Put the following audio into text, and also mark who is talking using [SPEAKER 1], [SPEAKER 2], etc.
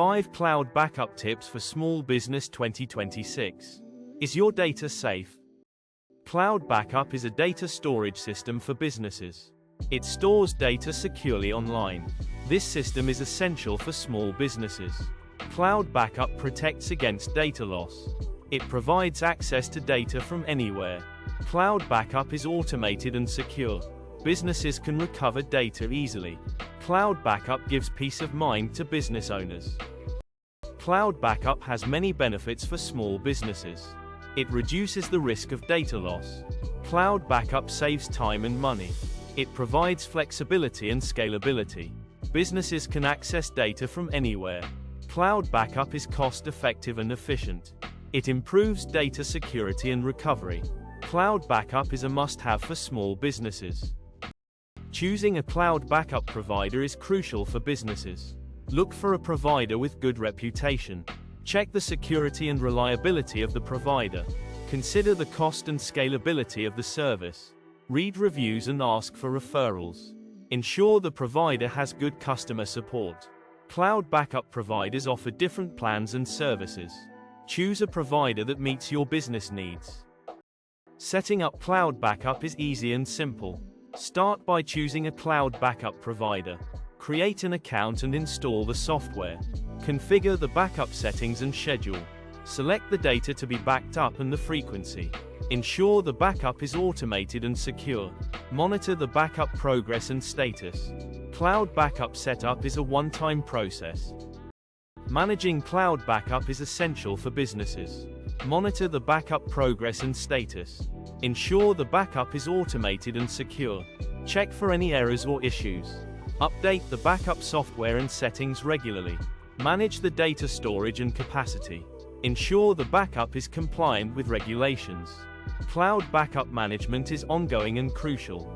[SPEAKER 1] 5 Cloud Backup Tips for Small Business 2026. Is your data safe? Cloud backup is a data storage system for businesses. It stores data securely online. This system is essential for small businesses. Cloud backup protects against data loss. It provides access to data from anywhere. Cloud backup is automated and secure. Businesses can recover data easily. Cloud backup gives peace of mind to business owners. Cloud backup has many benefits for small businesses. It reduces the risk of data loss. Cloud backup saves time and money. It provides flexibility and scalability. Businesses can access data from anywhere. Cloud backup is cost-effective and efficient. It improves data security and recovery. Cloud backup is a must-have for small businesses. Choosing a cloud backup provider is crucial for businesses. Look for a provider with good reputation. Check the security and reliability of the provider. Consider the cost and scalability of the service. Read reviews and ask for referrals. Ensure the provider has good customer support. Cloud backup providers offer different plans and services. Choose a provider that meets your business needs. Setting up cloud backup is easy and simple. Start by choosing a cloud backup provider. Create an account and install the software. Configure the backup settings and schedule. Select the data to be backed up and the frequency. Ensure the backup is automated and secure. Monitor the backup progress and status. Cloud backup setup is a one-time process. Managing cloud backup is essential for businesses. Monitor the backup progress and status. Ensure the backup is automated and secure. Check for any errors or issues. Update the backup software and settings regularly. Manage the data storage and capacity. Ensure the backup is compliant with regulations. Cloud backup management is ongoing and crucial.